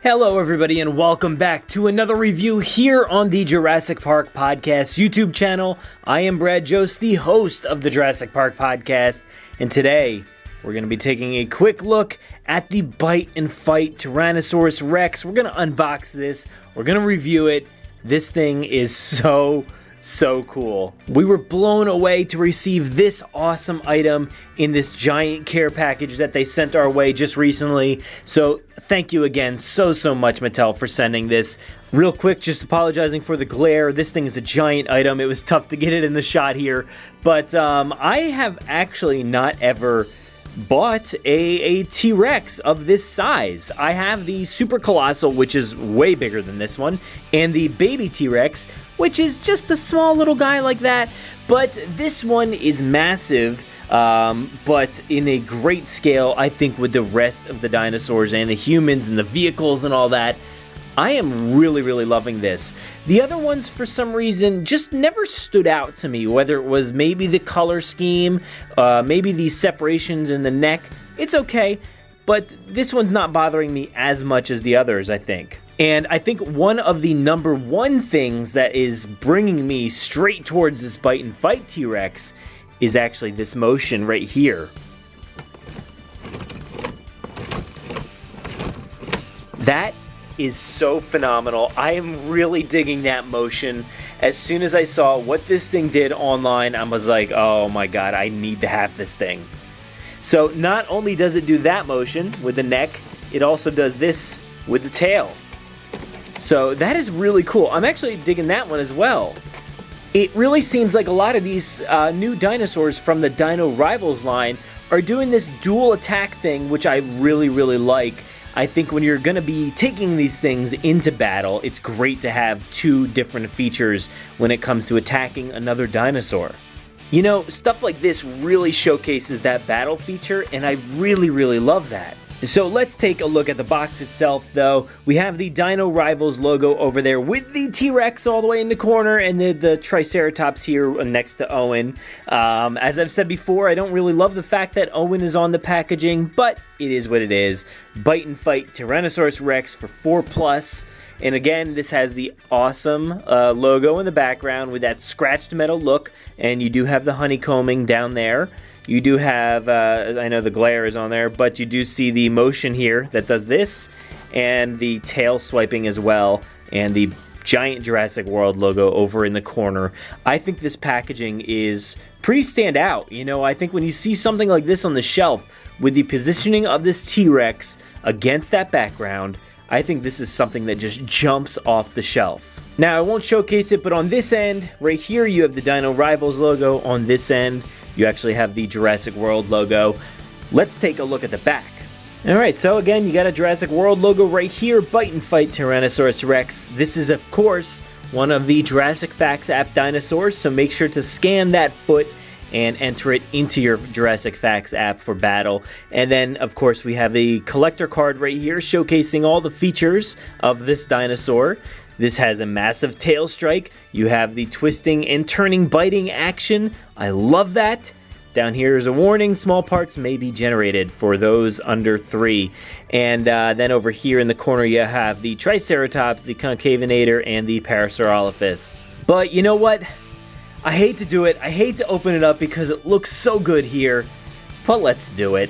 Hello everybody and welcome back to another review here on the Jurassic Park Podcast YouTube channel. I am Brad Jost, the host of the Jurassic Park Podcast, and today we're going to be taking a quick look at the Bite and Fight Tyrannosaurus Rex. We're going to unbox this, we're going to review it. This thing is so cool. We were blown away to receive this awesome item in this giant care package that they sent our way just recently. So thank you again so much, Mattel, for sending this. Real quick, just apologizing for the glare. This thing is a giant item. It was tough to get it in the shot here. But I have actually not ever bought a T-Rex of this size. I have the Super Colossal, which is way bigger than this one, and the baby T-Rex, which is just a small little guy like that. But this one is massive, but in a great scale, I think, with the rest of the dinosaurs and the humans and the vehicles and all that. I am really loving this. The other ones, for some reason, just never stood out to me, whether it was maybe the color scheme, maybe these separations in the neck. It's okay, but this one's not bothering me as much as the others, I think. And I think one of the number one things that is bringing me straight towards this Bite and Fight T-Rex is actually this motion right here. That is so phenomenal. I am really digging that motion. As soon as I saw what this thing did online, I was like, oh my god, I need to have this thing. So not only does it do that motion with the neck, it also does this with the tail. So that is really cool. I'm actually digging that one as well. It really seems like a lot of these new dinosaurs from the Dino Rivals line are doing this dual attack thing, which I really like. I think when you're going to be taking these things into battle, it's great to have two different features when it comes to attacking another dinosaur. You know, stuff like this really showcases that battle feature, and I really love that. So let's take a look at the box itself, though. We have the Dino Rivals logo over there with the T-Rex all the way in the corner and the Triceratops here next to Owen. As I've said before, I don't really love the fact that Owen is on the packaging, but it is what it is. Bite and Fight Tyrannosaurus Rex for 4+. And again, this has the awesome logo in the background with that scratched metal look, and you do have the honeycombing down there. You do have, I know the glare is on there, but you do see the motion here that does this, and the tail swiping as well, and the giant Jurassic World logo over in the corner. I think this packaging is pretty standout. You know, I think when you see something like this on the shelf, with the positioning of this T-Rex against that background, I think this is something that just jumps off the shelf. Now, I won't showcase it, but on this end, right here, you have the Dino Rivals logo. On this end, you actually have the Jurassic World logo. Let's take a look at the back. Alright, so again, you got a Jurassic World logo right here, Bite and Fight Tyrannosaurus Rex. This is, of course, one of the Jurassic Facts app dinosaurs, so make sure to scan that foot and enter it into your Jurassic Facts app for battle. And then, of course, we have a collector card right here showcasing all the features of this dinosaur. This has a massive tail strike. You have the twisting and turning biting action. I love that. Down here is a warning. Small parts may be generated for those under 3. And then over here in the corner you have the Triceratops, the Concavinator, and the Parasaurolophus. But you know what? I hate to do it. I hate to open it up because it looks so good here. But let's do it.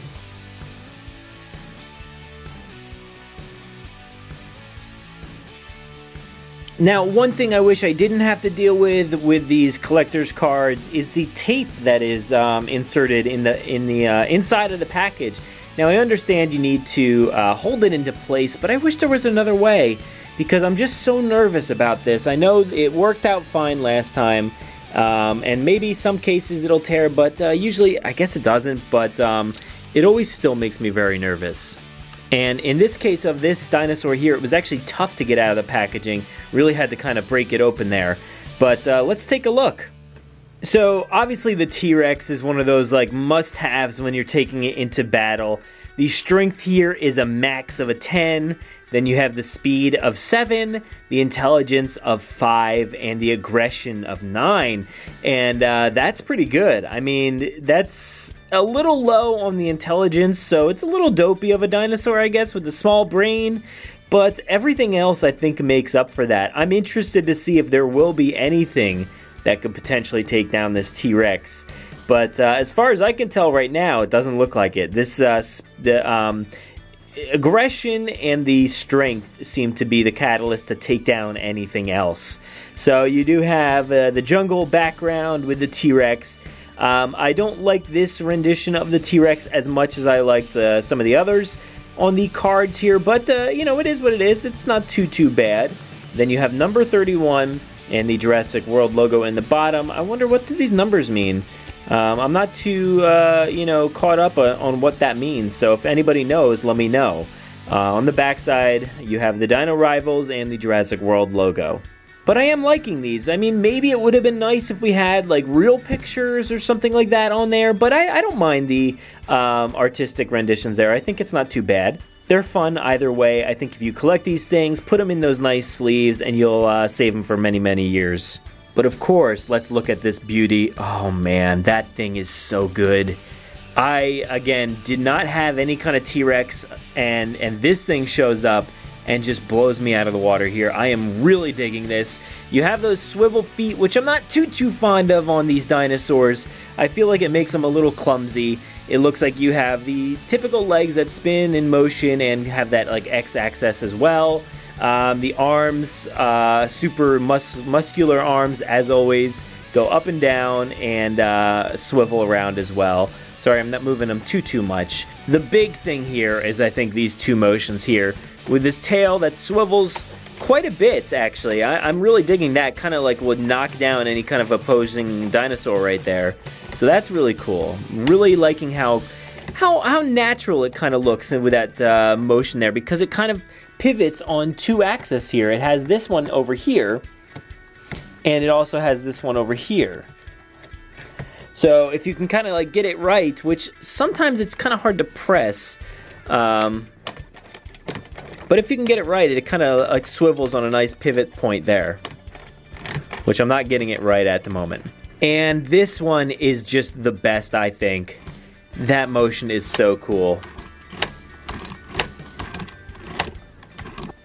Now, one thing I wish I didn't have to deal with these collector's cards is the tape that is inserted in the inside of the package. Now, I understand you need to hold it into place, but I wish there was another way because I'm just so nervous about this. I know it worked out fine last time, and maybe some cases it'll tear, but usually I guess it doesn't, but it always still makes me very nervous. And in this case of this dinosaur here, it was actually tough to get out of the packaging. Really had to kind of break it open there. But let's take a look. So obviously the T-Rex is one of those like must-haves when you're taking it into battle. The strength here is a max of a 10. Then you have the speed of 7, the intelligence of 5, and the aggression of 9. And that's pretty good. I mean, that's a little low on the intelligence, so it's a little dopey of a dinosaur, I guess, with a small brain. But everything else, I think, makes up for that. I'm interested to see if there will be anything that could potentially take down this T-Rex. But as far as I can tell right now, it doesn't look like it. This aggression and the strength seem to be the catalyst to take down anything else. So you do have the jungle background with the T-Rex. I don't like this rendition of the T-Rex as much as I liked some of the others on the cards here, but you know, it is what it is. It's not too bad. Then you have number 31 and the Jurassic World logo in the bottom. I wonder, what do these numbers mean? I'm not too you know, caught up on what that means, so if anybody knows, let me know. On the backside, you have the Dino Rivals and the Jurassic World logo. But I am liking these. I mean, maybe it would have been nice if we had like real pictures or something like that on there, but I don't mind the artistic renditions there. I think it's not too bad. They're fun either way. I think if you collect these things, put them in those nice sleeves, and you'll save them for many years. But of course, let's look at this beauty. Oh man, that thing is so good. I, again, did not have any kind of T-Rex, and this thing shows up and just blows me out of the water here. I am really digging this. You have those swivel feet, which I'm not too fond of on these dinosaurs. I feel like it makes them a little clumsy. It looks like you have the typical legs that spin in motion and have that like X-axis as well. The arms, super muscular arms as always, go up and down and swivel around as well. Sorry, I'm not moving them too much. The big thing here is, I think, these two motions here with this tail that swivels quite a bit, actually. I'm really digging that. Kind of like would knock down any kind of opposing dinosaur right there. So that's really cool. Really liking how natural it kind of looks with that motion there, because it kind of pivots on two axes here. It has this one over here, and it also has this one over here. So if you can kind of like get it right, which sometimes it's kind of hard to press, but if you can get it right, it kind of like swivels on a nice pivot point there, which I'm not getting it right at the moment. And this one is just the best, I think. That motion is so cool.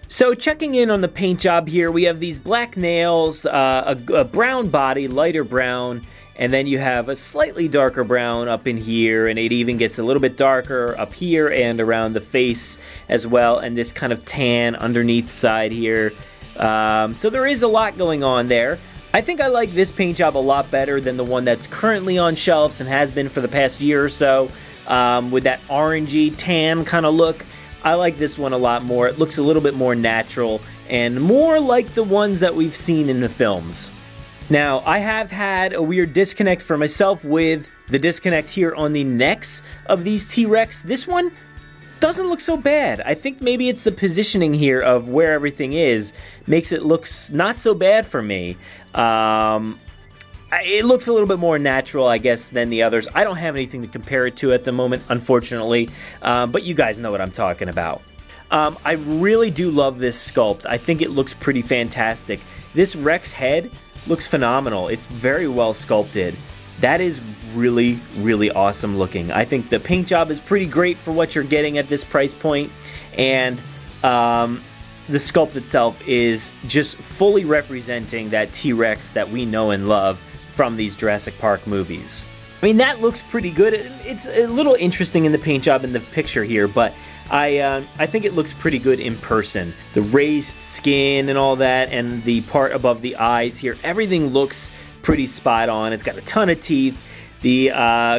So checking in on the paint job here, we have these black nails, a brown body, lighter brown, and then you have a slightly darker brown up in here, and it even gets a little bit darker up here and around the face as well, and this kind of tan underneath side here. So there is a lot going on there. I think I like this paint job a lot better than the one that's currently on shelves and has been for the past year or so, with that orangey tan kind of look. I like this one a lot more. It looks a little bit more natural and more like the ones that we've seen in the films. Now, I have had a weird disconnect for myself with the disconnect here on the necks of these T-Rex. This one doesn't look so bad. I think maybe it's the positioning here of where everything is makes it look not so bad for me. It looks a little bit more natural, I guess, than the others. I don't have anything to compare it to at the moment, unfortunately, but you guys know what I'm talking about. I really do love this sculpt. I think it looks pretty fantastic. This Rex head looks phenomenal. It's very well sculpted. That is really awesome looking. I think the paint job is pretty great for what you're getting at this price point, and the sculpt itself is just fully representing that T-Rex that we know and love from these Jurassic Park movies. I mean, that looks pretty good. It's a little interesting in the paint job in the picture here, but I think it looks pretty good in person. The raised skin and all that, and the part above the eyes here, everything looks pretty spot on. It's got a ton of teeth, the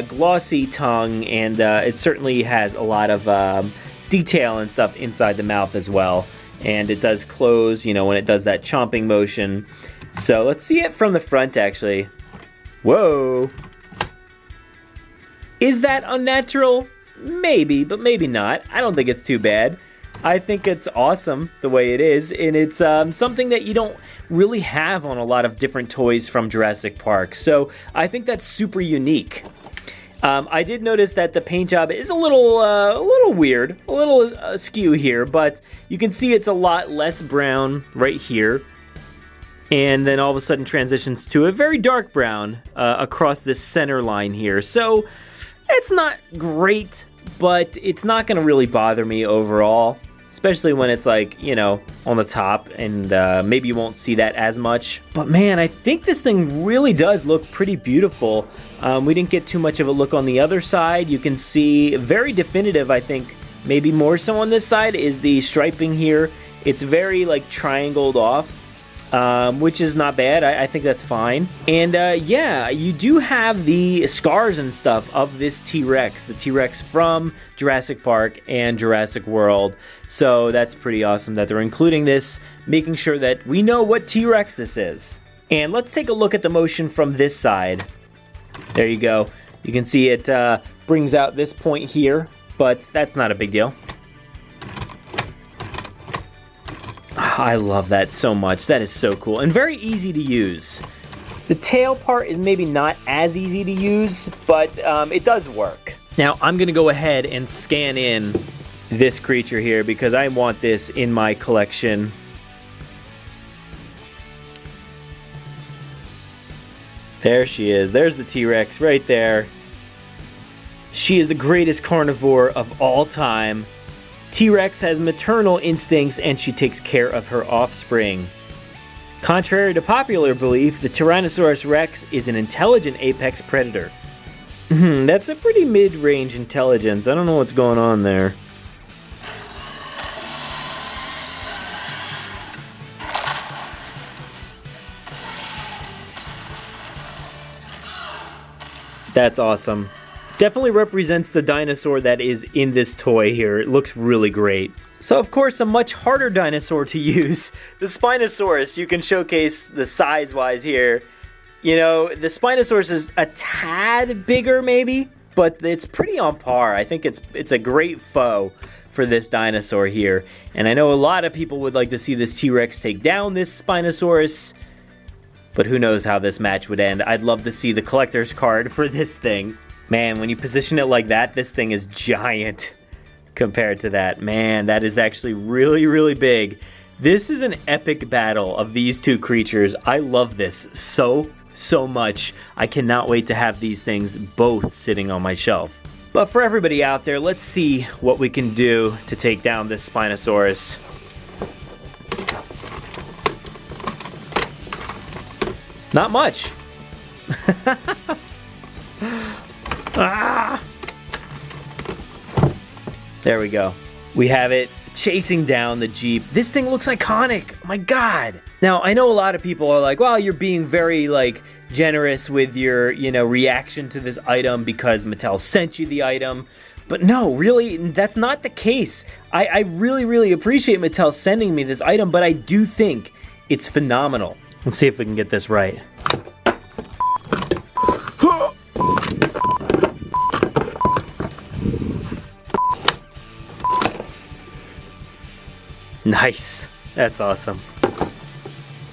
glossy tongue, and it certainly has a lot of detail and stuff inside the mouth as well. And it does close, you know, when it does that chomping motion. So let's see it from the front, actually. Whoa! Is that unnatural? Maybe, but maybe not. I don't think it's too bad. I think it's awesome the way it is, and it's something that you don't really have on a lot of different toys from Jurassic Park. So I think that's super unique. I did notice that the paint job is a little weird, a little askew here, but you can see it's a lot less brown right here, and then all of a sudden transitions to a very dark brown across this center line here. So it's not great, but it's not going to really bother me overall. especially when it's like, you know, on the top, and maybe you won't see that as much. But man, I think this thing really does look pretty beautiful. We didn't get too much of a look on the other side. You can see very definitive, I think, maybe more so on this side, is the striping here. It's very like triangled off, which is not bad. I think that's fine. And yeah, you do have the scars and stuff of this T-Rex, the T-Rex from Jurassic Park and Jurassic World. So that's pretty awesome that they're including this, making sure that we know what T-Rex this is. And let's take a look at the motion from this side. There you go. You can see it brings out this point here, but that's not a big deal. I love that so much. That is so cool and very easy to use. The tail part is maybe not as easy to use, but it does work. Now I'm gonna go ahead and scan in this creature here because I want this in my collection. There she is. There's the T-Rex right there. She is the greatest carnivore of all time. T-Rex has maternal instincts and she takes care of her offspring. Contrary to popular belief, the Tyrannosaurus Rex is an intelligent apex predator. That's a pretty mid-range intelligence. I don't know what's going on there. That's awesome. Definitely represents the dinosaur that is in this toy here. It looks really great. So of course, a much harder dinosaur to use, the Spinosaurus. You can showcase the size-wise here. You know, the Spinosaurus is a tad bigger maybe, but it's pretty on par. I think it's a great foe for this dinosaur here. And I know a lot of people would like to see this T-Rex take down this Spinosaurus, but who knows how this match would end. I'd love to see the collector's card for this thing. Man, when you position it like that, this thing is giant compared to that. Man, that is actually really, really big. This is an epic battle of these two creatures. I love this so much. I cannot wait to have these things both sitting on my shelf. But for everybody out there, let's see what we can do to take down this Spinosaurus. Not much. Ah! There we go. We have it chasing down the Jeep. This thing looks iconic. My God. Now, I know a lot of people are like, well, you're being very, like, generous with your, you know, reaction to this item because Mattel sent you the item. But no, really, that's not the case. I really, really appreciate Mattel sending me this item, but I do think it's phenomenal. Let's see if we can get this right. Nice. That's awesome.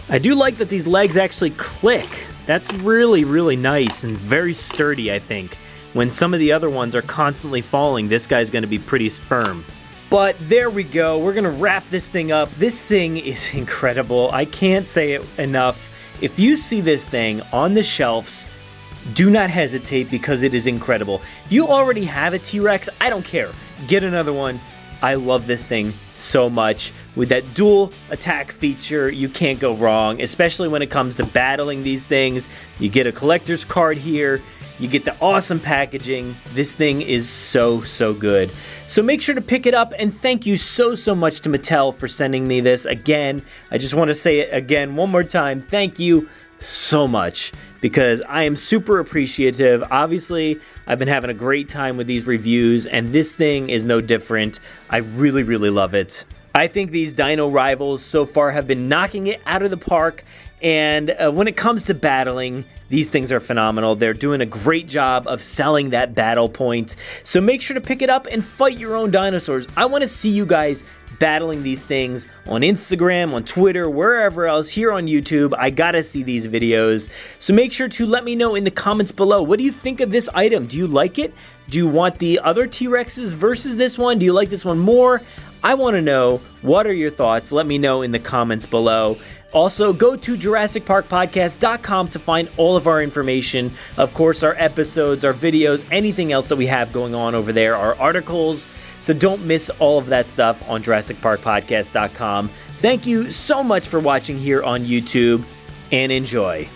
I do like that these legs actually click. That's really, really nice and very sturdy, I think. When some of the other ones are constantly falling, this guy's going to be pretty firm. But there we go. We're going to wrap this thing up. This thing is incredible. I can't say it enough. If you see this thing on the shelves, do not hesitate because it is incredible. If you already have a T-Rex, I don't care. Get another one. I love this thing so much. With that dual attack feature, you can't go wrong, especially when it comes to battling these things. You get a collector's card here. You get the awesome packaging. This thing is so good. So make sure to pick it up, and thank you so much to Mattel for sending me this. Again, I just want to say it again one more time. Thank you so much because I am super appreciative. Obviously, I've been having a great time with these reviews, and this thing is no different. I really love it. I think these Dino Rivals so far have been knocking it out of the park, and when it comes to battling, these things are phenomenal. They're doing a great job of selling that battle point. So make sure to pick it up and fight your own dinosaurs. I want to see you guys battling these things on Instagram, on Twitter, wherever else, here on YouTube. I gotta see these videos. So make sure to let me know in the comments below. What do you think of this item? Do you like it? Do you want the other T-Rexes versus this one? Do you like this one more? I want to know, what are your thoughts? Let me know in the comments below. Also, go to JurassicParkPodcast.com to find all of our information. Of course, our episodes, our videos, anything else that we have going on over there, our articles. So don't miss all of that stuff on JurassicParkPodcast.com. Thank you so much for watching here on YouTube, and enjoy.